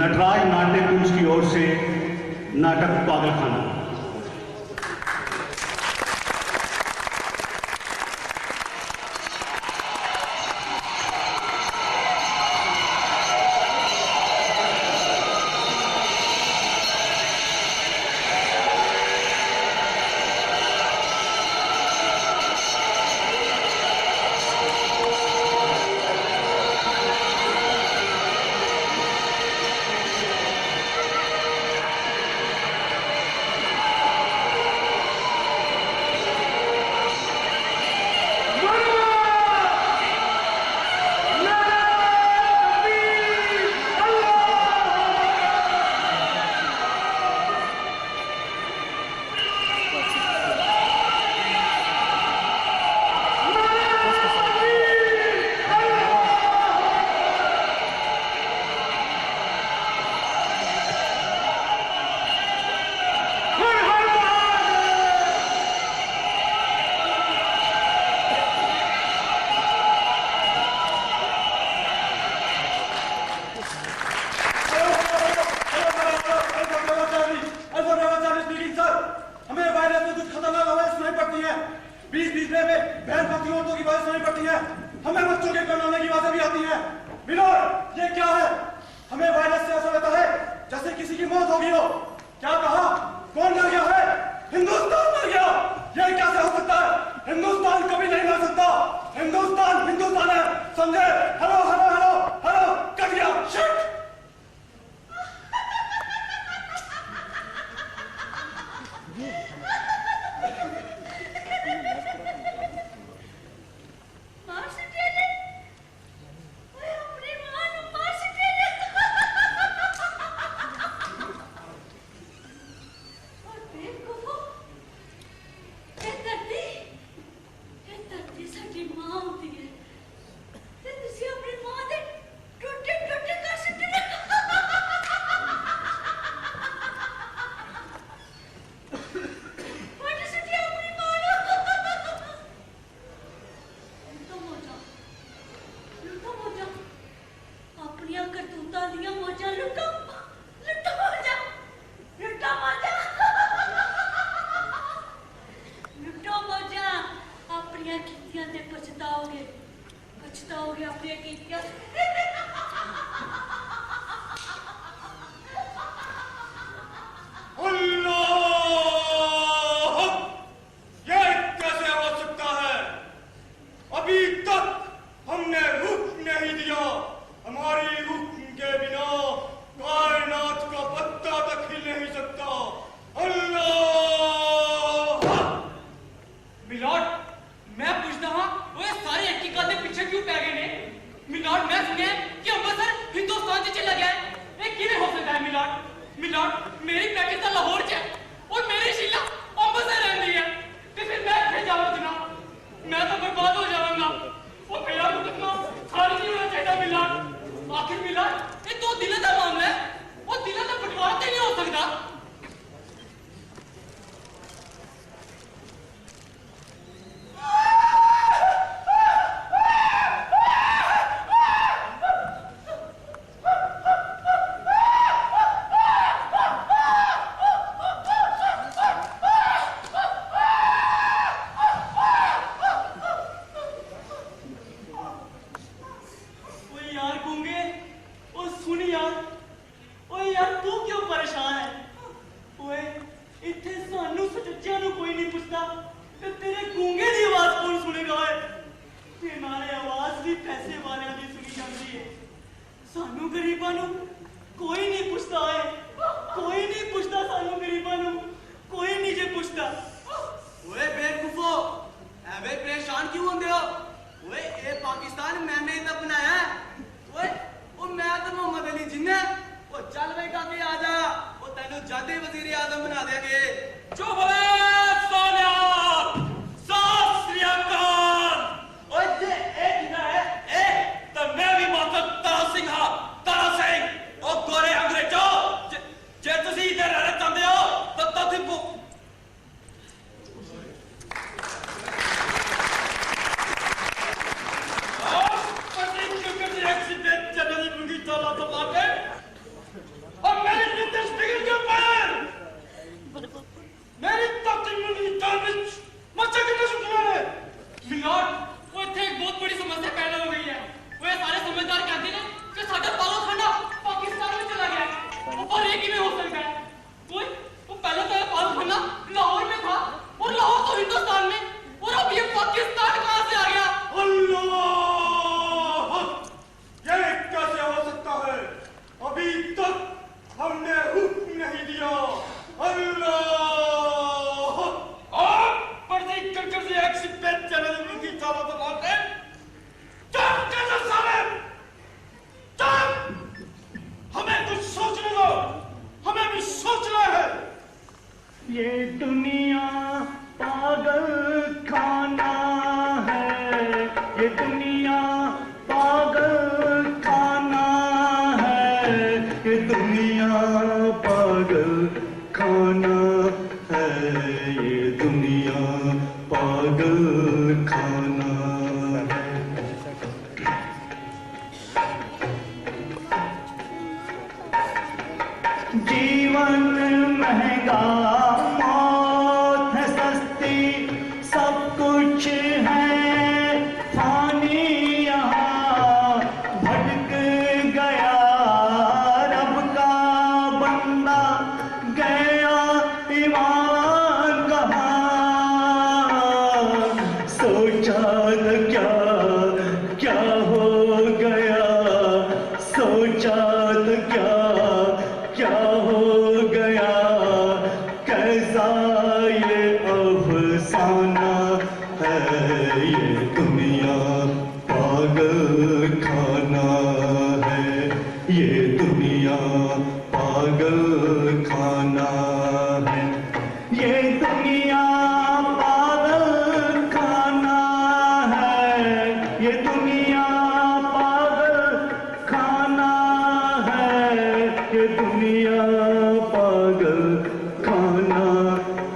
नटराज नाट्य कुंज की ओर से नाटक पागलखाना। ये दुनिया पागल खाना है। जीवन महंगा, मौत है सस्ती, सब कुछ है फानी यहाँ। भटक गया रब का बंदा, गया ईमान कहाँ। सोचा था क्या क्या हो गया, सोचा था क्या क्या हो गया। कैसा ये अफसाना है, ये दुनिया पागल खाना है। ये दुनिया पागल खाना है। ये दुनिया पागल खाना है। ये दुनिया पागल खाना है। ये दुनिया पागल खाना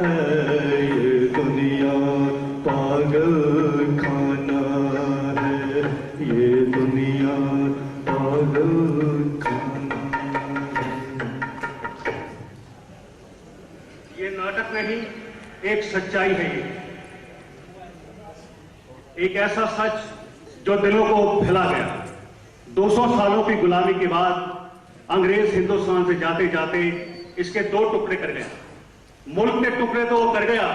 है। ये दुनिया पागल खाना है। ये दुनिया पागल खाना है। ये नाटक नहीं, एक सच्चाई है। ये एक ऐसा सच जो दिलों को फैला गया। 200 सालों की गुलामी के बाद अंग्रेज हिंदुस्तान से जाते जाते इसके 2 टुकड़े कर गया। मुल्क के टुकड़े तो वो कर गया,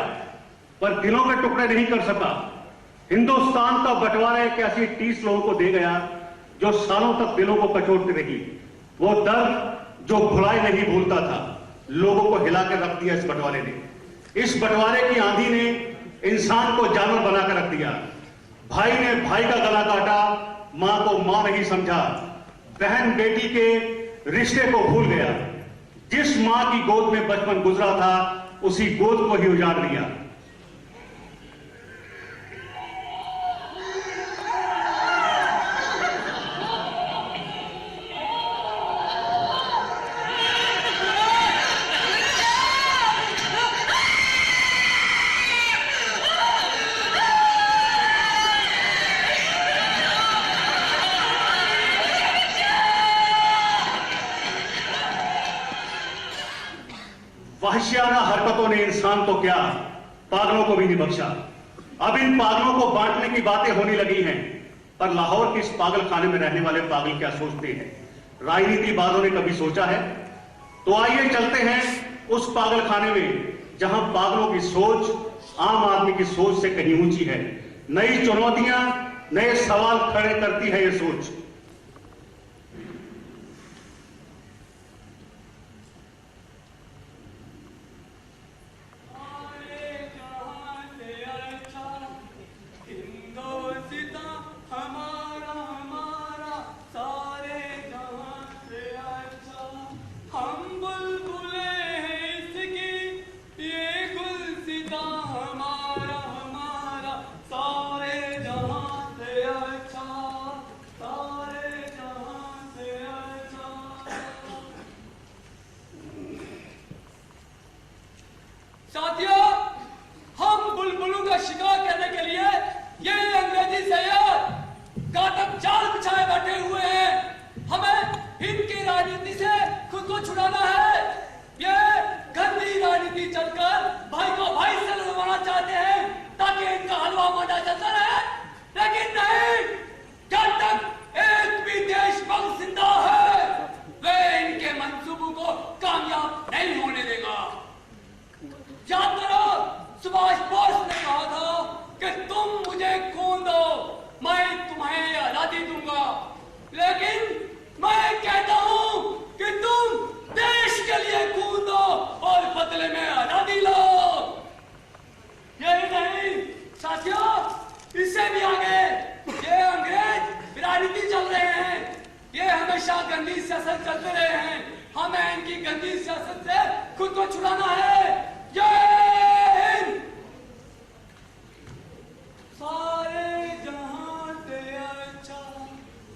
पर दिलों के टुकड़े नहीं कर सका। हिंदुस्तान का बंटवारा एक ऐसी 30 लोगों को दे गया जो सालों तक दिलों को कचोटती रही। वो दर्द जो भुलाई नहीं भूलता था, लोगों को हिला कर रख दिया इस बंटवारे ने। इस बंटवारे की आंधी ने इंसान को जानवर बनाकर रख दिया। भाई ने भाई का गला काटा, मां को मां नहीं समझा। बहन बेटी के रिश्ते को भूल गया। जिस मां की गोद में बचपन गुजरा था, उसी गोद को ही उजाड़ दिया। वहशियाना हरकतों ने इंसान तो क्या, पागलों को भी नहीं बख्शा। अब इन पागलों को बांटने की बातें होने लगी हैं, पर लाहौर के इस पागल खाने में रहने वाले पागल क्या सोचते हैं, राजनीतिबाजों ने कभी सोचा है? तो आइए चलते हैं उस पागल खाने में जहां पागलों की सोच आम आदमी की सोच से कहीं ऊंची है। नई चुनौतियां, नए सवाल खड़े करती है ये सोच। गंदी सियासत चलते रहे हैं, हमें इनकी गंदी सियासत से खुद को छुड़ाना है। जय हिंद। सारे जहां से अच्छा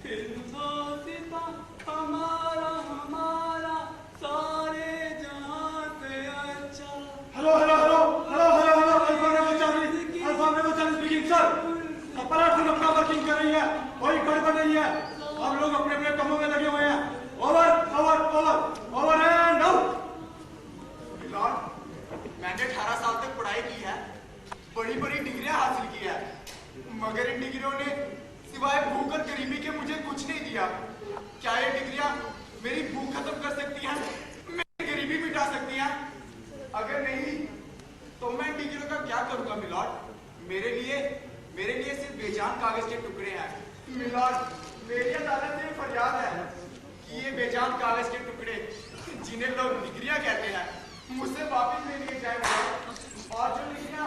हिंदुस्तान हमारा हमारा, सारे जहां से अच्छा। हेलो हेलो हेलो हेलो कोई गड़बड़ नहीं है। हम लोग अपने अपने कामों में लगे हुए हैं। Over over over over and out. मैंने 18 साल तक पढ़ाई की है, बड़ी बड़ी डिग्रियां हासिल की है, मगर इन डिग्रियों ने सिवाय भूख और गरीबी के मुझे कुछ नहीं दिया। क्या ये डिग्रियां मेरी भूख खत्म कर सकती हैं, मेरी गरीबी मिटा सकती हैं? अगर नहीं तो मैं इन डिग्रियों का क्या करूंगा मिलॉर्ड? मेरे लिए सिर्फ बेजान कागज के टुकड़े हैं। मिलॉर्ड, मेरी अदालत से फरियाद है कि ये बेजान कागज के टुकड़े जिन्हें लोग डिग्रियां कहते हैं मुझसे वापस ले लिए जाए, और जो डिग्रियां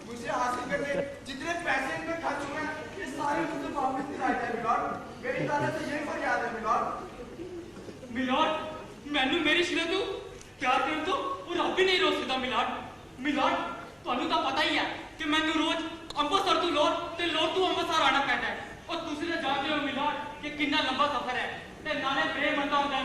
मुझे हासिल करने जितने पैसे इनमें खर्च हुए हैं ये सारे मुझसे वापस दिलाए जाए मिलॉर्ड। मेरी अदालत से यही फरियाद है मिलॉर्ड। मिलॉर्ड मैनू मेरी शिला तू प्यार कर दो और अब भी नहीं रोक सकता मिलॉर्ड। मिलॉर्ड ਤੁਹਾਨੂੰ ਤਾਂ ਪਤਾ ਹੀ ਹੈ ਕਿ ਮੈਨੂੰ ਰੋਜ਼ ਅੰਮ੍ਰਿਤਸਰ ਤੋਂ ਲਾਹੌਰ ਤੇ ਲਾਹੌਰ ਤੋਂ ਅੰਮ੍ਰਿਤਸਰ ਆਣਾ ਪੈਂਦਾ ਹੈ और ਤੁਸੀਂ ਤਾਂ ਜਾਣਦੇ ਹੋ ਮਿਲॉर्ड ਕਿ ਕਿੰਨਾ ਲੰਬਾ ਸਫ਼ਰ ਹੈ ਤੇ ਨਾਲੇ ਬੇਮੰਦਾ ਹੁੰਦਾ ਹੈ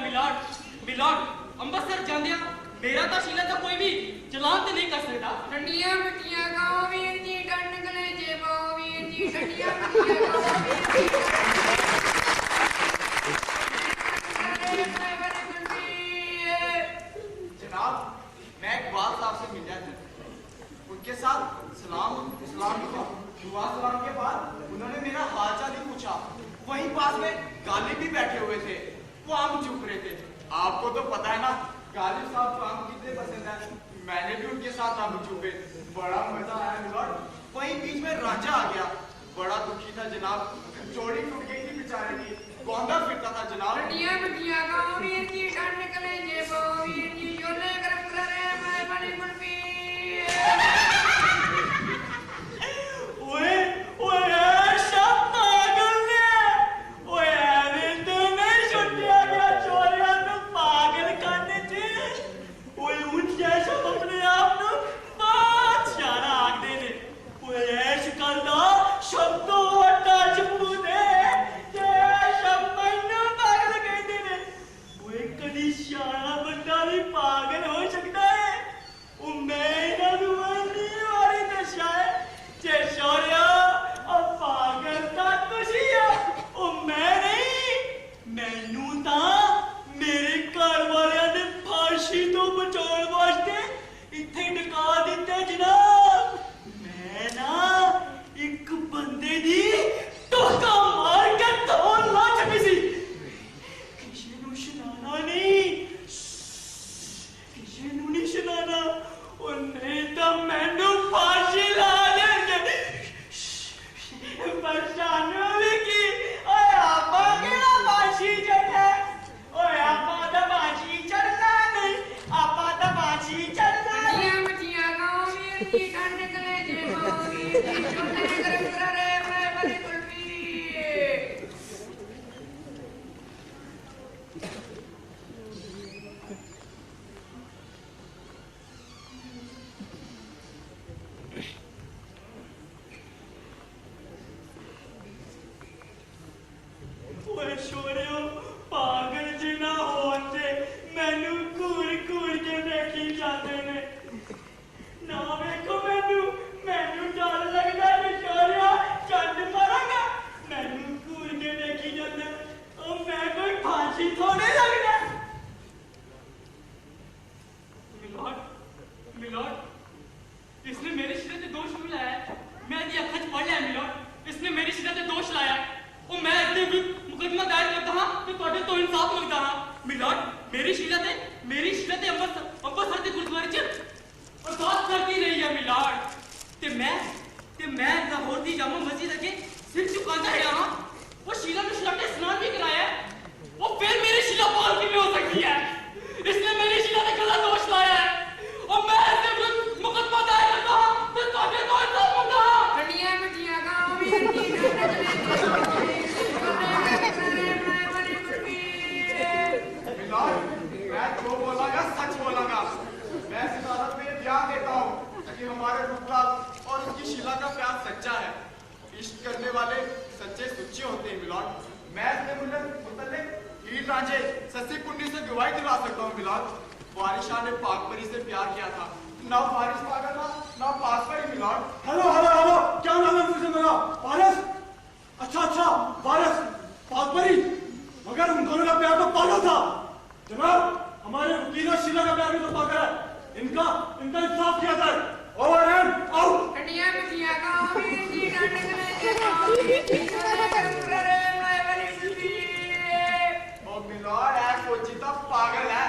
ਮਿਲॉर्ड ਅੰਮ੍ਰਿਤਸਰ ਜਾਂਦਿਆਂ मेरा तो शीला तो कोई भी चलान तो नहीं कर सकता। ठंडिया मिट्टियां गाओ वीर जी डंड गले जेबो वीर जी ठंडिया मिट्टियां गाओ वीर जी जनाब, मैं इकबाल साहब से मिल जाता, उनके साथ सलाम किया। दुआ सलाम के बाद उन्होंने मेरा हाल चाल ही पूछा। वहीं पास में गालिब भी बैठे हुए थे, वो आम चुप रहे थे। आपको तो पता है ना गालिब साहब को आम कितने पसंद है। मैंने भी उनके साथ आम चुपे, बड़ा मजा आया मिलॉर्ड। वहीं बीच में रांझा आ गया, बड़ा दुखी था जनाब, जोड़ी टूट गई थी बेचारे की, गौंदा फिरता था जनाब। ठंडिया मिट्टियां गाओ वीर जी डंड गले जेबो वीर जी जोले गरम करे मैं बड़ी कुल्फी। ओए ओए सब पागल ने ओए अरे तो नहीं छुट्टिया गया चोरिया तो पागल करने थे। ओए उठ जैसा अपने आप को बहुत सारा आग दे दे। ओए ऐश कर दो शब्दों टच पूने जे सब मन्नू पागल कहते ने। ओए कदी सारा बंदा भी पागल हो सकता है। ओ मैं ना दुआनी वाली दशा है जे शौर्या और पागल ता तुसी है। ओ मैं नहीं, मैनू ता मेरे घर वाले ने फांसी तो बचाने वास्ते इत्थे टका दिता जनाब। मैं ना एक बंदे दी टोका मार के धौन ला चुकी सी। किसी नू सुनाना नहीं, किसी नू नहीं सुनाना, और नहीं तो मैनू फांसी ला देंगे। परेशानी लिखी ओए आपा केड़ा फांसी चढ़े, ओए आपा तो फांसी चढ़ना नहीं, आपा तो फांसी चढ़ना नहीं। ठंडिया मिट्टियां गाओ वीर जी डंड गले जेबो वीर जी जोले गरम करे मैं बड़ी कुल्फी। ओए छोड़ियो पागल जिना होते मैनू घूर घूर के देखी जाते ने। ना देखो मैनू मैनू डर लगता है छोड़िया चंद मारांगा। मैनू घूर के देखी जाते और मैं कोई फांसी थोड़े लगना। मिलॉर्ड इसने मेरी शिला ते दोष भी लाया है। मैं दी अखा च पढ़ लिया मिलॉर्ड, इसने मेरी शिला ते दोष लाया है। और मैं इसके विरुद्ध मुकदमा दायर करता हाँ तो ਤੁਹਾਡੇ ਤੋਂ इंसाफ मंगता हाँ। मिलॉर्ड मेरी शिला ते अंम੍ਰਿਤਸਰ ਦੇ ਗੁਰਦੁਆਰੇ ਚ अरदास करती रही है मिलॉर्ड। ते मैं लाहौर दी जामा मस्जिद अगे सिर झुकाता रहा हाँ। वो शिला ने शराटे स्नान भी कराया है। वो फिर मेरी शिला पाल की भी हो सकती है। इसने मेरी शिला ने गलत दोष लाया है और मैं इसके विरुद्ध मुकदमा दायर करता हाँ तो ਤੁਹਾਡੇ ਤੋਂ इंसाफ मंगता हाँ। ठंडिया मिट्टियां गाओ वीर जी डंड गले जेबो वीर जी जोले गरम करे मैं बड़ी कुल्फी। मिलॉर्ड, मैं जो बोलागा सच बोलागा। मैं इस अदालत में बयान देता हूँ कि हमारे रूपलाल और उसकी शीला का प्यार सच्चा है। इश्क करने वाले सच्चे सुच्चे होते हैं मिलॉर्ड। मैं इसके मुतल्लिक हीर रांझे सस्सी पुन्नी से गवाही दिला सकता हूँ मिलॉर्ड। वारिशा ने पाकपरी से प्यार किया था, ना वारिश पागल था ना पाकपरी मिलॉर्ड। हेलो हेलो हेलो, क्या नाम है तुझे मेरा? वारिस? अच्छा अच्छा, पारस, पागपरी, मगर उन दोनों का प्यार तो पागल था। जनाब, हमारे वकील और शीला का प्यार भी तो पागल है। इनका इंसाफ किया जाए। Over and out. कटिया बिटिया गाँव में जी डांडे के गाँव में जी सोने कर रे मैं वाली सुधी। और मिलॉर्ड है सोची तो पागल है।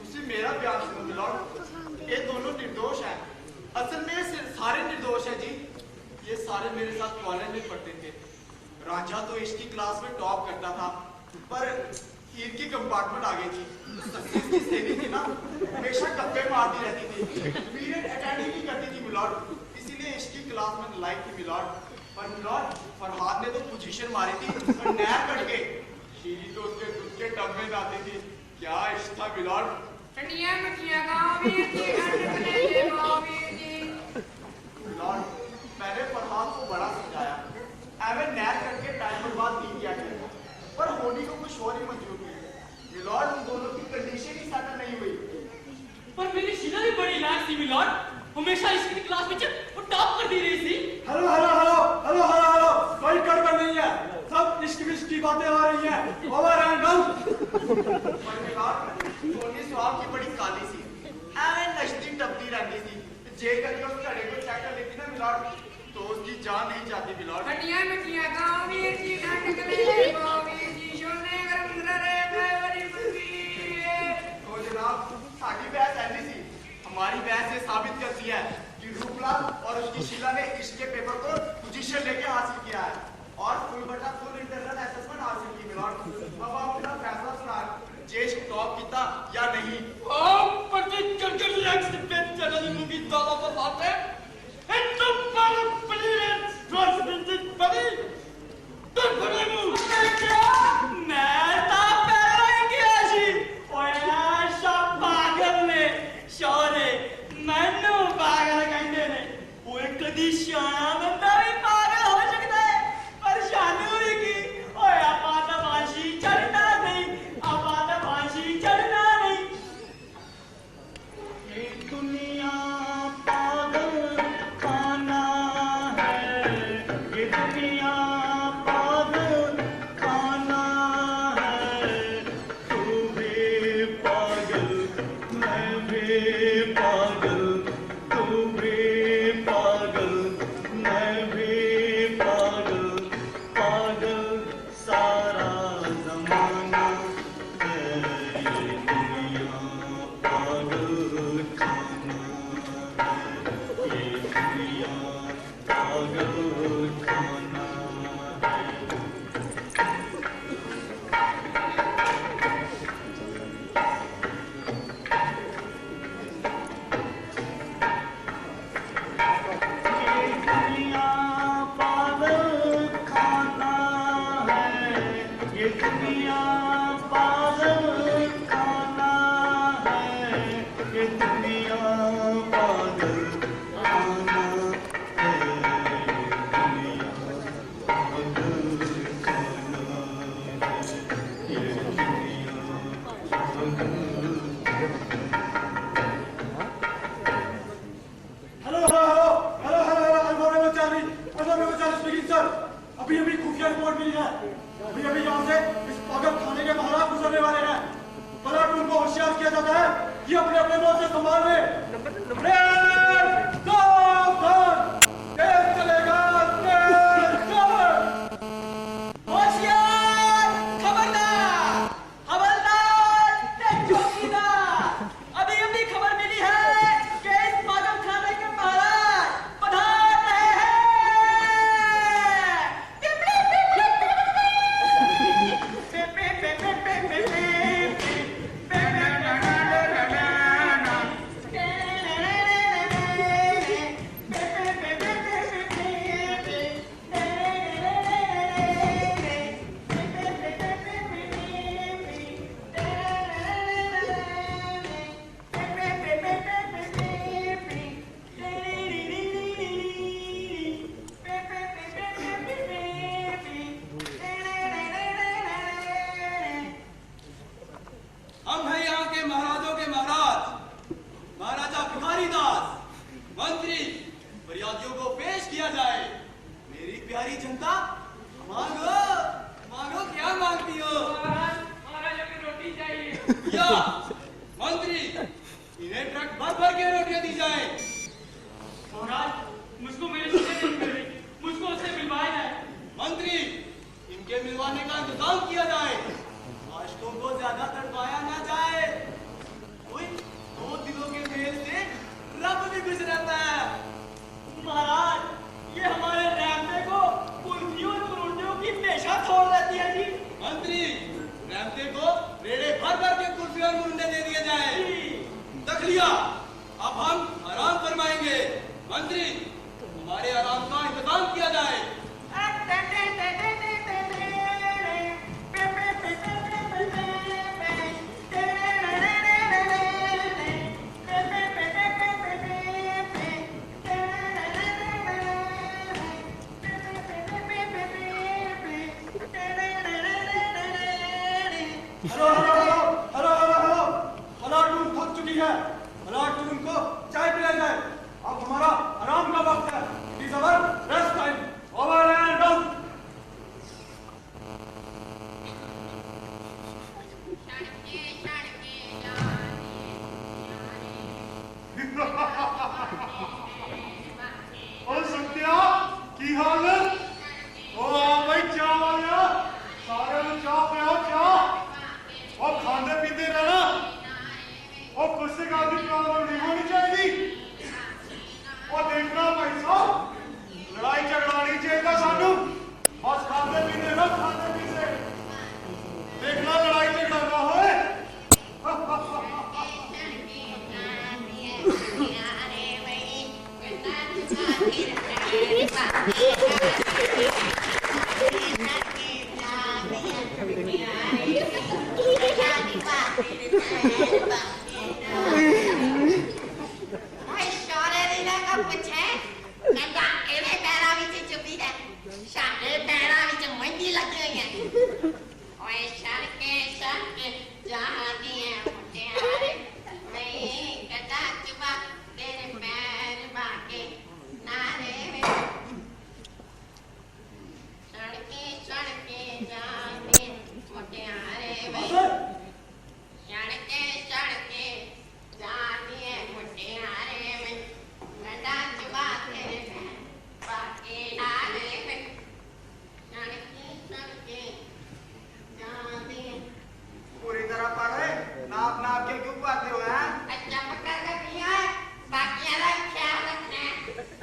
उसी मेरा प्यार सुनो मिलॉर्ड, ये दोनों निर्दोष हैं। असल में ये सारे निर्दोष हैं जी। ये सारे मेरे साथ कॉलेज में पढ़ते थे। रांझा तो इसकी क्लास में टॉप करता था, पर हीर की कंपार्टमेंट आ गई थी। इसकी सहेली थी ना, हमेशा गप्पे मारती रहती थी, पीरियड अटेंड ही नहीं करती थी मिलॉर्ड। इसीलिए इसकी क्लास में नालायक थी मिलॉर्ड। पर मिलॉर्ड, फरहाद ने तो पोजीशन मारी थी और नहर कट गई। शीरी तो उसके दूध के टब में जाती थी। क्या इश्क था मिलॉर्ड। कटिया बिटिया गाँव में जी डांडे के गाँव में जी। मिलॉर्ड, मैंने फरहाद को बड़ा समझाया, एवं नहर करके टाइम बर्बाद नहीं किया गया, पर होनी को कुछ और ही मंजूर थी। मिलॉर्ड, उन दोनों की कंडीशन ही सेटल नहीं हुई। पर मेरी शीला भी बड़ी लायक थी मिलॉर्ड, हमेशा इसकी क्लास में वो टॉप कर दी रही थी। Hello hello hello hello hello hello, कोई गड़बड़ नहीं है, सब इश्क विश्क की बातें हो रही हैं। Over and out. पर मिलॉर्ड, सोनी स्वाब की बड़ी काली सी, एवं नचती टपती रहती थी। जे करके उस घड़े को चेक कर लेती ना मिलॉर्ड, तो उसकी जान नहीं जाती मिलॉर्ड। कटिया बिटिया गाँव में जी डांडे के गाँव में जी सोने कर रे मैं वाली सुधी। तो जनाब, साडी बहस ऐसी सी, हमारी बहस ये साबित करती है कि रूपलाल और उसकी शीला ने इसके पेपर को पोजीशन लेके हासिल किया है और फुल इंटरनल असेसमेंट हासिल की मिलॉर्ड। अब आप अपना फैसला सुनाएं, जेश टॉप किया या नहीं। अभी खुफिया रिपोर्ट मिली है। अभी यहाँ से इस पागल खाने के महाराज गुजरने वाले हैं। पलट उनको होशियार किया जाता है कि अपने अपने मौत से संभाल ले। तेज चलेगा, तेज चल। होशियार, खबरदार, हवलदार, चौकीदार। अभी खबर मिली है कि इस पागल खाने के महाराज पधार रहे हैं। हम हैं यहाँ के महाराजों के महाराज, महाराजा भिखारी दास। मंत्री, फरियादियों को पेश किया जाए। मेरी प्यारी जनता, मांगो मांगती हो? महाराज हमें रोटी चाहिए। या मंत्री, इन्हें ट्रक भर भर के रोटियां दी जाए। महाराज मुझको मेरे से नहीं मिल रही, मुझको उससे मिलवाया जाए। मंत्री, इनके मिलवाने का इंतजाम किया जाए। आज तुमको ज्यादा तड़पाया ना जाए। ओए, 2 दिनों के मेल से रब भी खुश रहता है। महाराज ये हमारे रहते को कुल्फियों और रोटियों की पेशा छोड़ देती है जी। मंत्री, रहते को रेड़े भर भर के कुल्फी और मुंडे दे दिए जाए। देख लिया, अब हम आराम फरमाएंगे। मंत्री, हमारे आराम का इंतजाम किया जाए। पलाटून थक चुकी है। पलाटून को चाय पिलाई जाए। अब हमारा आराम का वक्त है। It is our rest time. Over and out. और सत्या की हाल है? ओ भाई चाह वालिया, सारे लोग चाह पियो चाह। और खाते पीते रहना। और गुस्से का भी प्रॉब्लम नहीं होनी चाहिए। और देखना भाई साहब, लड़ाई झगड़ा नहीं चाहिए सानू। बस खाते पीते रहो, खाते पीते। देखना लड़ाई झगड़ा ना होए। पूरी तरह पढ़े नाप नाप के क्यों पाते हो हैं?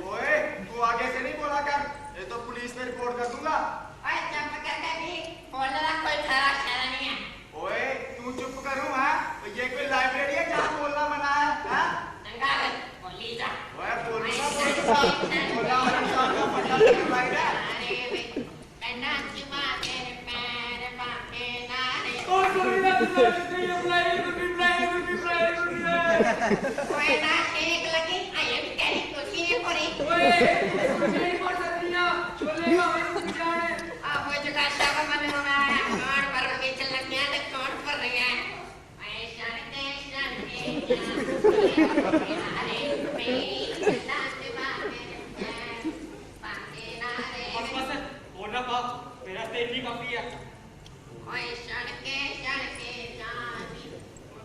ओए, तू आगे से नहीं बोला कर, ये तो पुलिस में रिपोर्ट कर दूंगा। ओए, तू चुप करूं है? ये कोई लाइब्रेरी है जहाँ बोलना मना है? ओए, बोलूंगा बोलना और इंसान का पट्टा नहीं भाई है। मेरा तेल भी काफी है।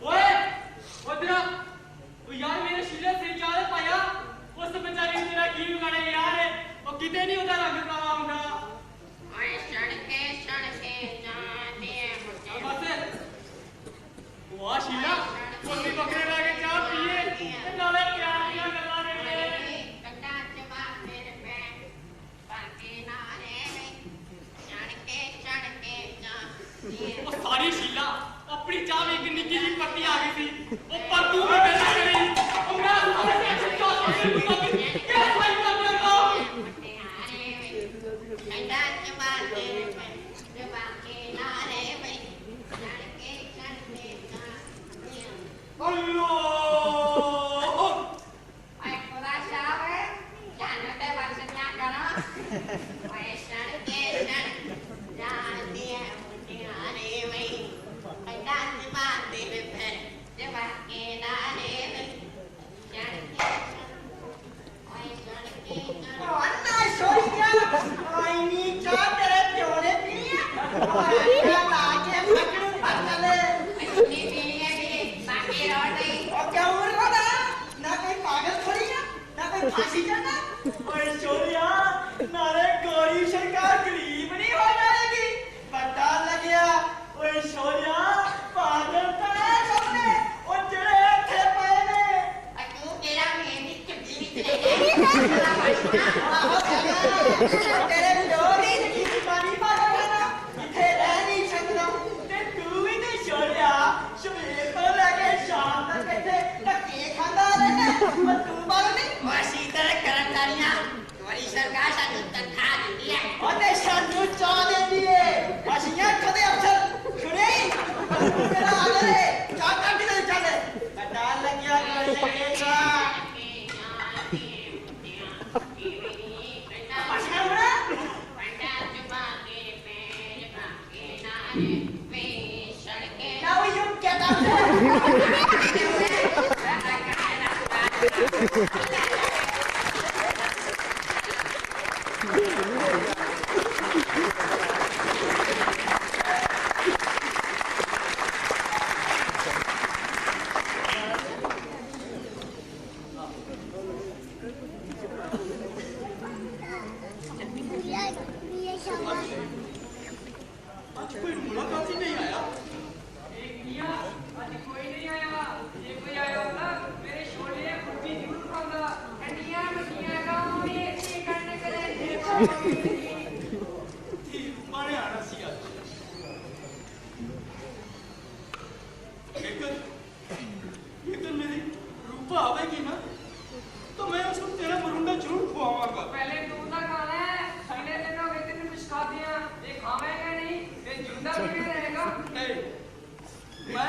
ओए, तेरा वो यार मेरे शीला से क्या है पाया? वो सब बेचारी तेरा घी उगाने यार है। और कितने नहीं होता रंग का आम का। बस वो शीला कोई बकरे लाके चाय पिए नाले प्यार किया गल्ला ने। वो सारी शीला अपनी चाय में एक निक्की सी पत्ती आ गई थी। वो परतू में बैठा गई। और मैं सारे से क्या भाई कर रहा हूं? I need to तेरे डोरी की पानी पागल है ना इथे रह नहीं सकता ते तू भी नहीं छोड़या सवेर तो लेके शाम तक इथे धक्के खांदा रहना पर तू पागल नहीं वसी तरह कर्मचारियां तुम्हारी सरकार सानू तनख्वाह देती है और ते सानू चा देती है असियां कदे अफसर सुने मेरा आदर है चा काटी दे चले कटाल लगिया कर लगेगा Now you get up there. आज कोई मुलाकात ही नहीं आया आज कोई नहीं आया ये कोई आया होता मेरे छोले कुर्ती जरूर खाऊंगा ठंडियां मटियां गांव में ऐसे करने के लिए माने आना सी आज लेकिन मेरी रूपा आवेगी ना तो मैं उसको तेरा मरुंडा जरूर खुआऊंगा पहले तू ना खाना है अगले दिन हो गए तेरे कुछ खा दिया ये खावेगा नहीं ये जिंदा भी नहीं रहेगा नहीं मैं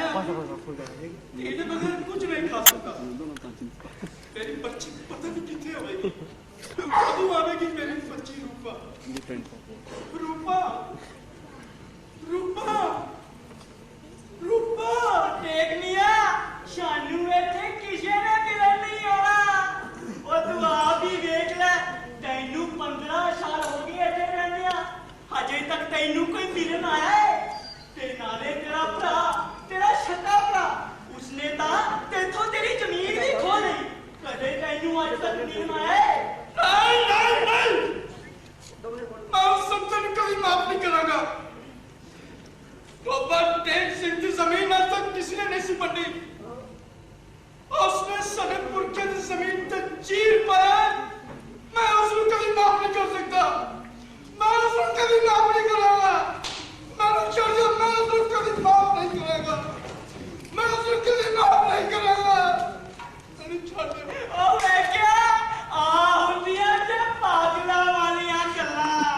तेरे बगैर कुछ नहीं खा सकता तेरी बच्ची पता नहीं कितने आवेगी कब आवेगी मेरी बच्ची रूपा रूपा रूपा रूपा देख लिया शानू इथे किसी ने मिलन नहीं आना और तू आप ही देख ले तैनू 15 साल हो गए इथे रहने हजे तक तैनू कोई मिलन आया है ते नाले तेरा भरा तेरा छटा भरा उसने ता तेथों तेरी जमीन भी खो ली कदे तैनू आज तक मिलन आया है नहीं नहीं नहीं मैं उस संतन कभी माफ नहीं करांगा बाबा टेक सिंह की जमीन आज तक किसी ने नहीं सिपटी उसने सनकपुर के जमीन तक चीर पाया मैं उसको कभी माफ नहीं कर सकता मैं उसको कभी माफ नहीं करांगा मैं उसको कभी माफ नहीं करेगा मैं उसको कभी माफ नहीं करांगा मैंने छोड़ दे ओ मैं क्या आ हुंदियां ते पागला वालियां गल्लां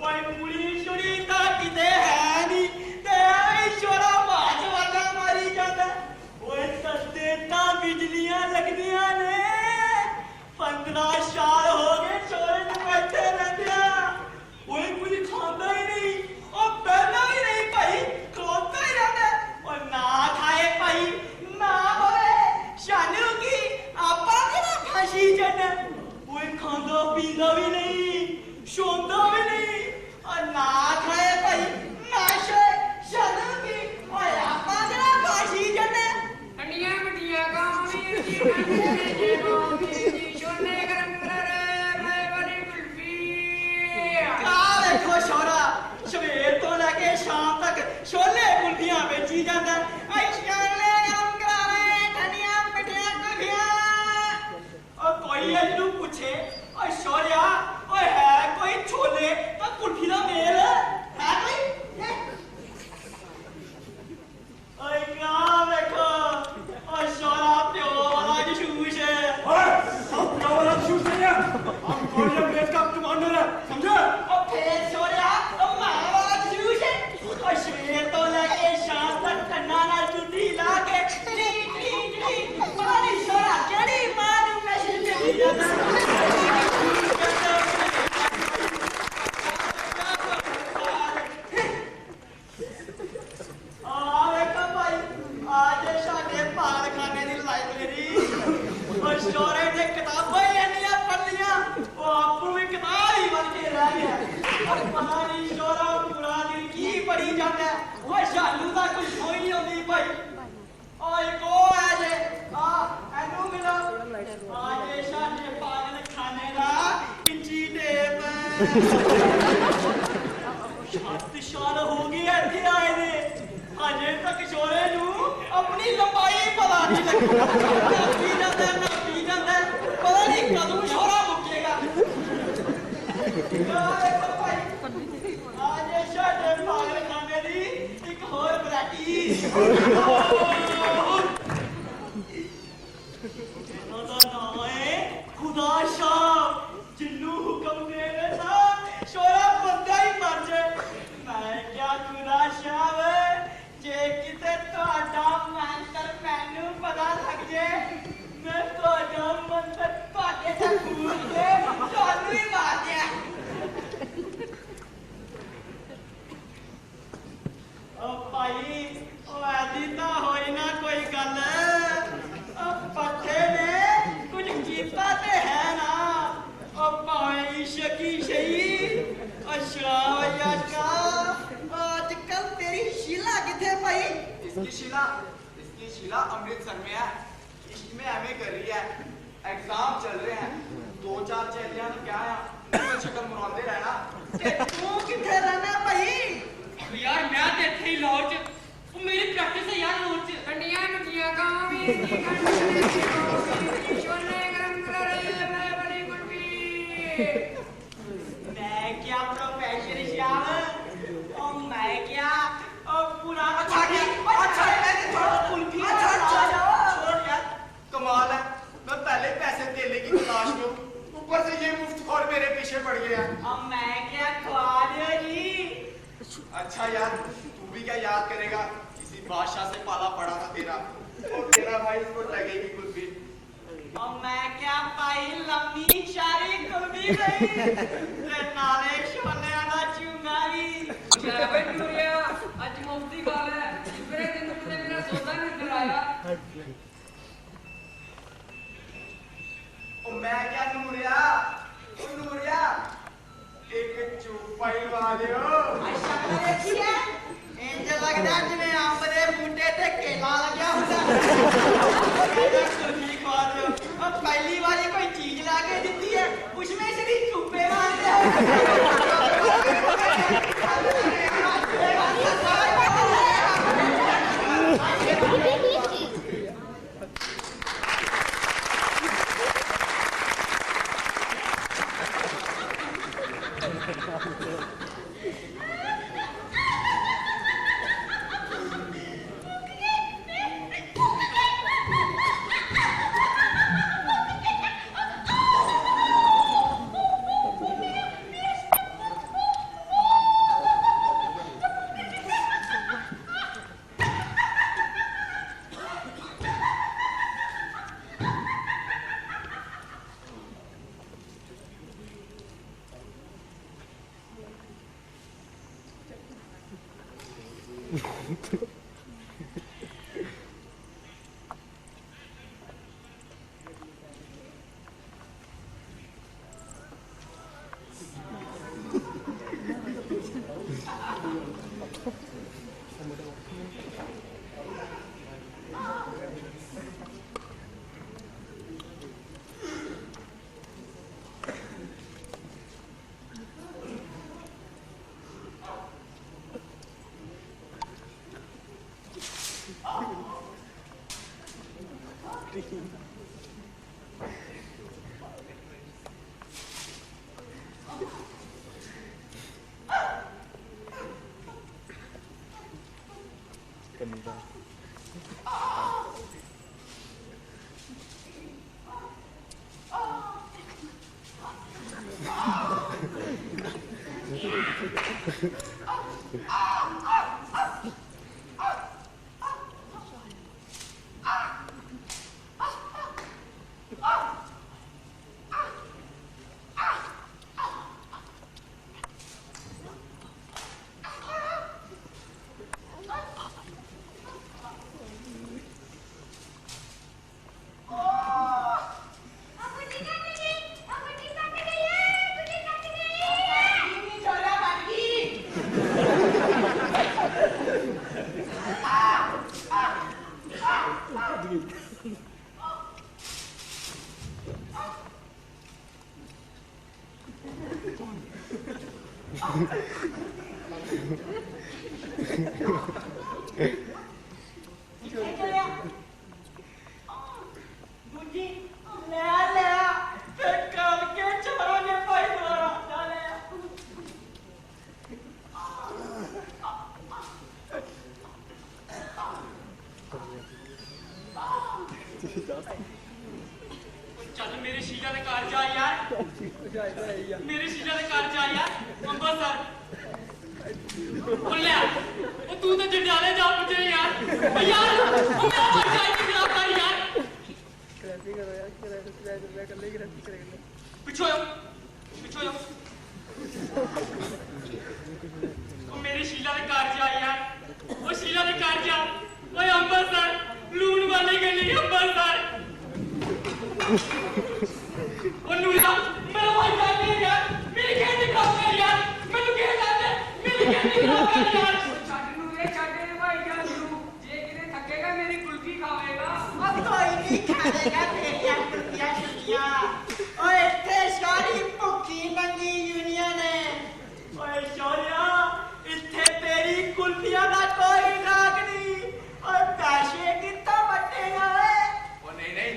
ओए कुड़ी छुड़ी ता किते है नी ते आई छोरा बाज वाला मारी जांदा ओए सस्ते ता बिजलियां लगदियां ने 15 साल हो गए छोरे नूं बैठे रहंदिया ओए कुछ खांदा ही नहीं ओ बैठा ही नहीं भाई खलोता ही रहंदा और ना खाए भाई ना होवे शानू की आपा मेरा फांसी चढ़ना ओए खांदा पींदा भी नहीं सोंदा भी नहीं और ना खाए भाई ना सोए शानू की ओए आपा मेरा फांसी चढ़ना ठंडियां मटियां गांव में ऐसे करने के लिए छोले गरम कर मैं बड़ी कुल्फी का देखो छोरा सवेर तो लेके शाम तक छोले कुल्फियां बेची जांदा आई छोले गरम करावे ठंडियां मटियां कुल्फियां और कोई ਇਹਨੂੰ ਪੁੱਛੇ ਓਏ ਛੋਲਿਆ ਓਏ ਹੈ ਕੋਈ ਛੋਲੇ ਤਾਂ ਕੁਲਫੀ ਦਾ ਮੇਲ ਹੈ ਕੋਈ ਓਏ ਕਾ ਵੇਖੋ ਓਏ ਛੋਲਾ ਪਿਓ ਵਾਲਾ ਜੂਸ਼ ਹੈ हम क्या वाला शूट नहीं है हम कोरिया प्लेस का कमांडर है समझे ਓ ਫੇਰ ਛੋਲਿਆ ਓ ਮਾਂ ਵਾਲਾ ਜੂਸ਼ ਹੈ ਓ ਸਵੇਰ ਤੋਂ ਲੈ ਕੇ ਸ਼ਾਮ ਤੱਕ ਕੰਨਾਂ ਨਾਲ ਚੁੰਡੀ ਲਾ ਕੇ ਟੀ ਟੀ ਟੀ ਪਾਣੀ ਛੋਲਾ ਕਿਹੜੀ ਮਾਂ ਨੂੰ ਮੈਸੇਜ ਭੇਜੀ ਜਾਂਦਾ ਆਵੇ ਕਾ ਭਾਈ ਅੱਜ ਸਾਡੇ ਪਾਗਲਖਾਨੇ ਦੀ ਲਾਇਬ੍ਰੇਰੀ ਉਹ ਸਟੋਰੇ ਦੇ ਕਿਤਾਬਾਂ ਹੀ ਇੰਨੀਆਂ ਪੜ੍ਹਲੀਆਂ ਉਹ ਆਪੂ ਵੀ ਕਿਤਾਬ ਹੀ ਬਣ ਕੇ ਰਹਿ ਗਿਆ ਉਹ ਪਤਾ ਨਹੀਂ ਸਟੋਰਾ ਪੂਰਾ ਦਿਨ ਕੀ ਪੜੀ ਜਾਂਦਾ ਉਹ ਸ਼ਾਲੂ ਦਾ ਕੁਝ ਹੋਈ ਨਹੀਂ ਹੁੰਦੀ ਭਾਈ ਓਏ ਕੋ ਆਜੇ ਇਹਨੂੰ ਮਿਲੋ ਆਜੇ ਸਾਡੇ ਪਾਗਲਖਾਨੇ ਦਾ ਪਿੰਚੀ ਟੇਪ ਛੱਤ ਛਾਲ ਹੋ ਗਈ ਇੱਥੇ ਆਏ ਨੇ ਅਜੇ ਤੱਕ ਛੋਰੇ ਨੂੰ ਆਪਣੀ ਲੰਬਾਈ ਪਤਾ ਨਹੀਂ ਲੱਗੀ ਨਾ ਪੀ ਜਾਂਦਾ ਪਤਾ ਨਹੀਂ ਕਦੋਂ ਛੋਰਾ ਮੁੱਕੇਗਾ इसकी शीला अमृतसर में है, इश्क में एमए कर रही है, एग्जाम चल रहे हैं, 2-4 चेलियां तो क्या है, मुझे शक्ल मुरादे रहना। तू किथे रहना भाई? यार मैं तो इत्थे ही लाहौर च, वो मेरी प्रैक्टिस है यार लाहौर च। ठंडियां मिठियां गाँव में छोले गरम कर रही है मैं बड़ी कुल्फी। मैं क्या प्रोफेसर श्याम, और मैं क्या पुराना छोड़ यार, कमाल है, मैं पहले पैसे देने की तलाश में हूँ, ऊपर से ये मुफ्तखोर मेरे पीछे पड़ गया। अब मैं क्या ख्वाब जी। अच्छा यार, तू भी क्या याद करेगा, किसी बादशाह से पाला पड़ा था तेरा, और तेरा भाई इसको लगेगी कुल्फी। और मैं क्या पाई लम्बी शारी कुल्फी गई, नाले शोले आना चुंगारी। आज मुफ्ती गाल है, मेरे दिन तुमने मेरा सौदा नहीं दिलाया। और मैं क्या नूरिया, ओ नूरिया, एक चुपाई लगा दे ओ। अच्छा देखी है, इंज लगदा जिवें अंब दे बूटे ते केला लग्या हुंदा। कुल्फी खा दो, और पहली बारी कोई चीज ला के दित्ती है, उसमें से भी चुप्पे मारते हैं। मेरी शीला ने कार जा यार अंबरसर बोलिया वो तू तो जंडाले जा मुझे यार यार मैं पंचायत की खिलाफ कर यार पिछो वो मेरी शीला ने कार जा यार वो शीला ने कार जा वो अंबरसर लून वाले के लिए अंबरसर वो नूरा मेरा भाई जाते हैं यार मेरी कैंडी खराब कर यार मैं तो कह जाते मेरी कैंडी खराब कर यार छाटे भाई क्या लू ये किने थकेगा मेरी कुल्फी खाएगा अब तो इन्हीं खाएगा तेरिया कुर्तिया छुट्टियां ओए इतने सारी भुखी नंगी यूनियन है ओए शौर्या इत्थे तेरी कुल्फियां का कोई नाक नहीं और पैसे कितना बटेगा ओ नहीं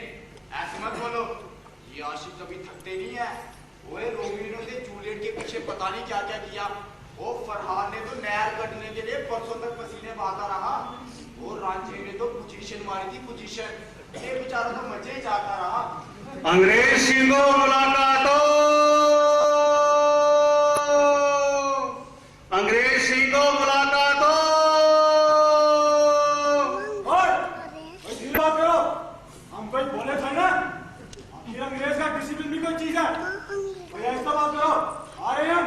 ऐसे मत बोलो, ये आशिक कभी थकते नहीं है। ओए रोमियो ने जूलियट के पीछे पता नहीं क्या क्या किया। वो फरहान ने तो नहर कटने के लिए परसों तक पसीने बहाता रहा। वो रांझे ने तो पोजीशन मारी थी पोजीशन, ये बेचारा तो मजे ही जाता रहा। अंग्रेज सिंधो मुलाकातों, अंग्रेज सिंधो मुलाकातों। हम कोई बोले थे ना, आखिर अंग्रेज का डिसिप्लिन भी कोई चीज है। भैया इसका बात करो, आ रहे हैं हम।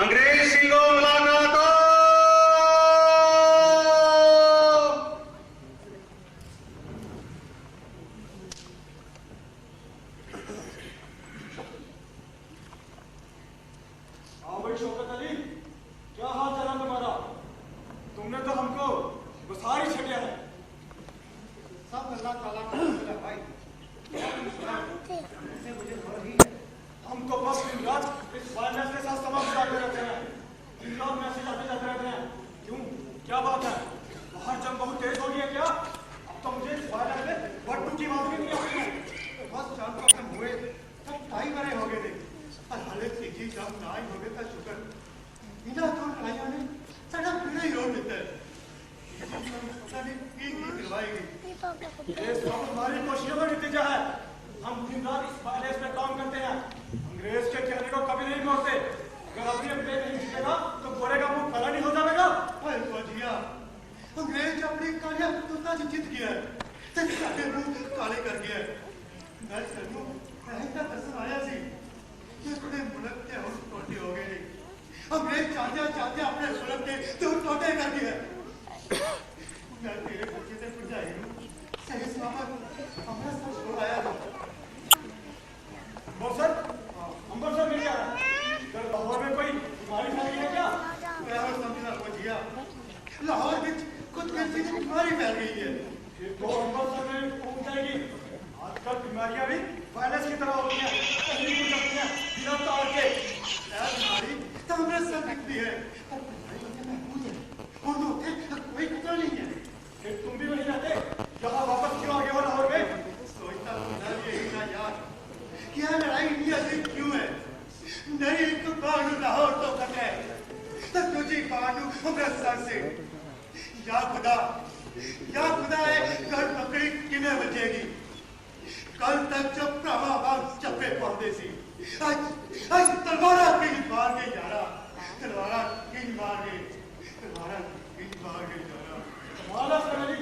अंग्रेज सिंधो मुलाकातों। हाँ भाई शौकत अली, क्या हाल चला तुम्हारा? तुमने तो हमको गुसारी छटिया है। सब अल्लाह ताला का शुक्र है भाई। मुझे खबर ही है। हमको बस दिन रात इस वायरस के साथ तमाम गुजारते रहते हैं। दिन रात मैसेज आते जाते रहते हैं। क्यों, क्या बात है? बाहर जंग बहुत तेज हो गई है क्या? अब तो मुझे इस वायरस में बट्टू की बात भी नहीं आती है। बस जान को खत्म हुए तब ढाई मरे हो गए थे। हाले तेजी जब ना ही हो गए था शुक्र। बिना तो लड़ाइयों ने सारा पीड़ा ही रोक देता है। पता नहीं की करवाएगी। ये सब हमारी कोशिशों का नतीजा है। हम दिन रात इस वायरस पे काम करते हैं। अंग्रेज के कहने को कभी नहीं मोड़ते। अगर अपनी अपने नहीं जीतेगा तो गोरे का मुंह काला नहीं हो जाएगा। अरे फौजिया, अंग्रेज अपनी कालिया कुत्ता से जीत गया है, सारे मुंह काले कर गया है। मैं चलूं, मैं का कसम आया सी ये थोड़े मुल्क के और टोटे हो गए। अंग्रेज चाहते अपने मुल्क के तो टोटे कर दिया। मैं तेरे पीछे से कुछ जाएगी सही सलामत हमारा सब छोड़ आया था। सर अंबरसर मिल गया। सर लाहौर में कोई बीमारी फैल गई है क्या? मैं समझना पहुंचिया लाहौर में कुछ कैसी बीमारी फैल गई है। फिर तो अंबरसर में पहुंच जाएगी। आजकल बीमारियां भी वायरस की तरह होती हैं, कहीं भी सकती हैं बिना तार के। बीमारी तो अंबरसर दिखती है और कोई खतरा नहीं है। फिर तुम भी वहीं रहते, यहाँ वापस क्यों आ गए हो लाहौर में? सोचता यही ना यार, क्या लड़ाई इंडिया से क्यों है? नहीं तो बानू लाहौर तो खत है, तो तुझे बानू अमृतसर से। या खुदा है, घर पकड़ी किने बचेगी? कल तक जब प्रभाव चप्पे पड़ते सी, आज तलवारा कहीं मार गई यारा, तलवारा कहीं मार गई यारा। माला सनली,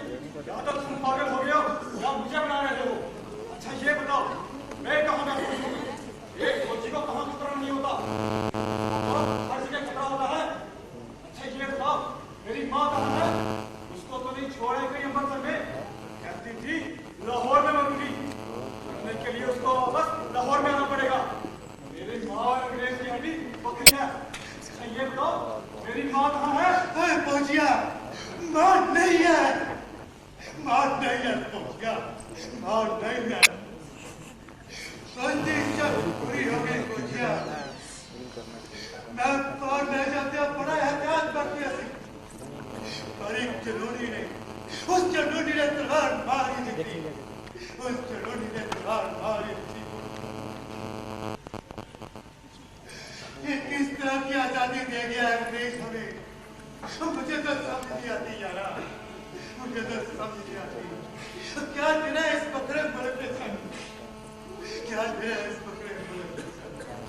या तो तुम पागल हो गए हो या मुझे बना रहे हो। अच्छा ये बताओ, मैं कहाँ महसूस हूँ? एक फौजी को कहाँ खतरा नहीं होता? हर जगह खतरा होता है। अच्छा ये बताओ, मेरी माँ कहाँ है? उसको तो नहीं छोड़े कहीं अंबरसर में, कहती थी लाहौर में मरूंगी। मरने के लिए उसको वापस लाहौर में आना पड़ेगा। मेरी माँ और अंग्रेज की हड्डी बकरी है। अच्छा ये बताओ, मेरी माँ कहाँ है? फौजिया, माँ नहीं है फौजिया, माँ नहीं है। पूरी हो गई फौजिया। मैं पार ले जाते बड़ा एहतियात बरती थी, पर एक जलोनी ने तलवार मारी थी। ये किस तरह की आजादी दे गया अंग्रेज हमें? मुझे तो समझ नहीं आती यारा, मुझे तो समझ नहीं आती। क्या देना इस बकरे मुल्क के संग? क्या देना इस बकरे मुल्क के संग?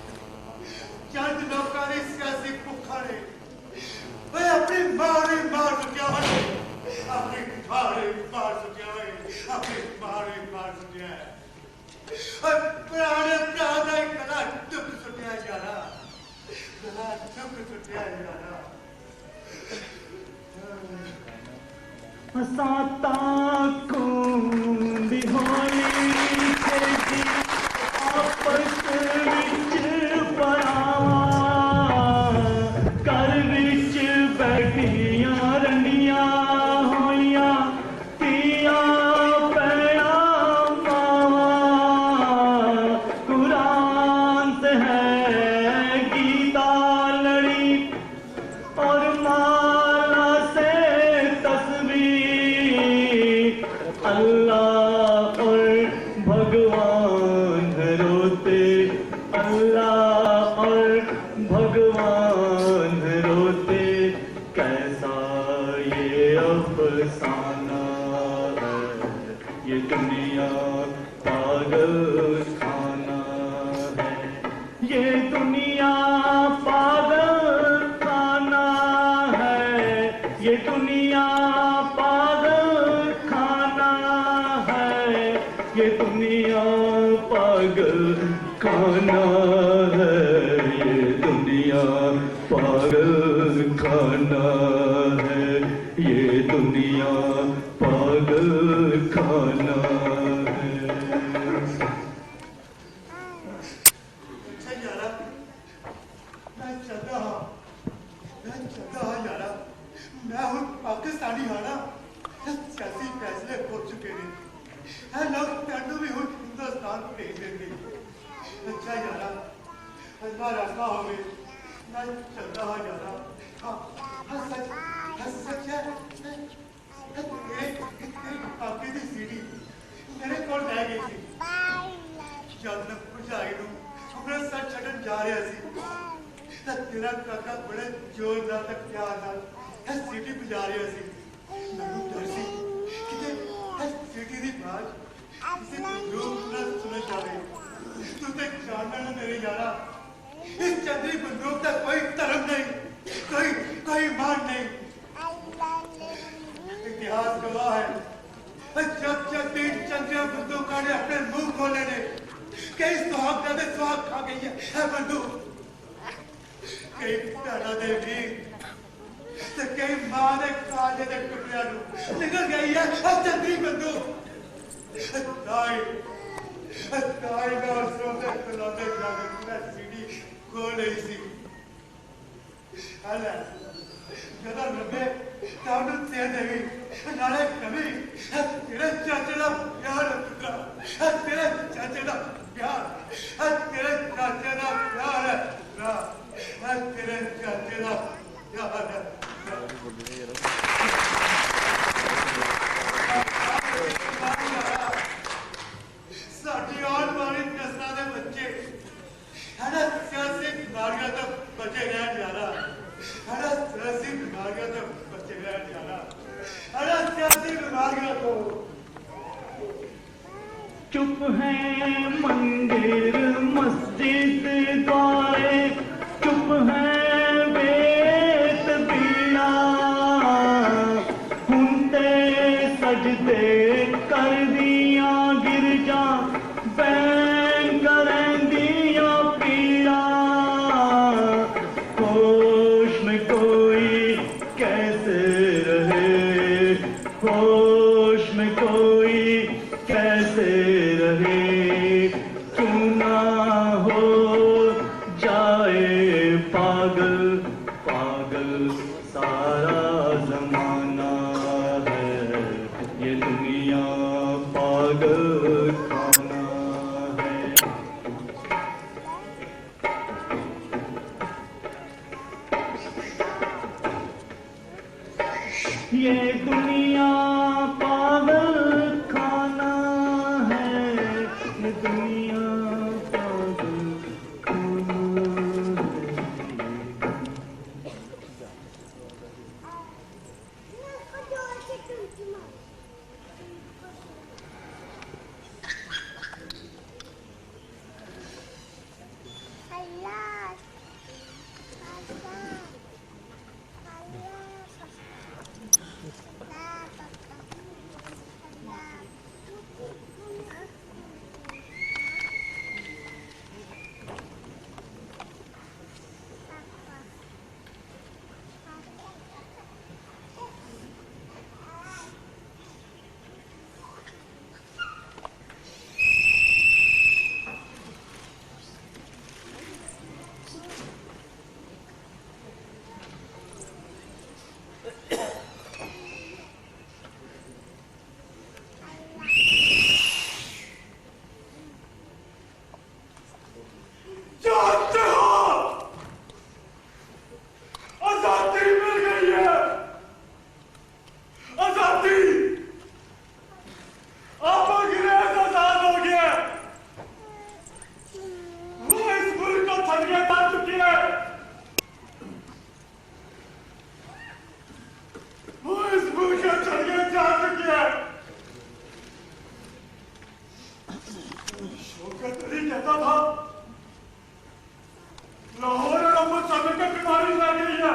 लाहौर और अमृतसर में बीमारी लग गई है,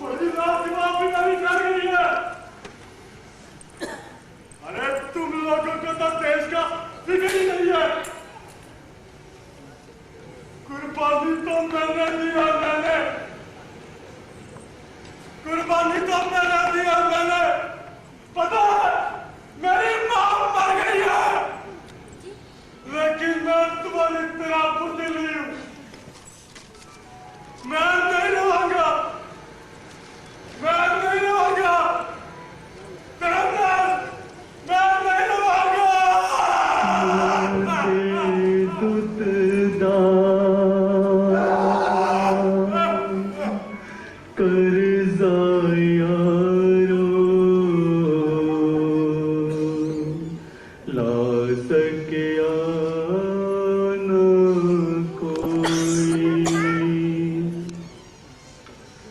बड़ी रात बीमारी कर गई है। अरे तुम लोगों को तो देश का फिक्र ही नहीं है। कुर्बानी तो मैंने दिया, कुर्बानी तो मैंने दिया। पता है मेरी मां मर गई है, लेकिन मैं तुम्हारी तरह बुद्धिल नहीं हूं। मैं नहीं रहूंगा, मैं नहीं रहूंगा, मैं नहीं रहूंगा।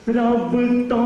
रब तो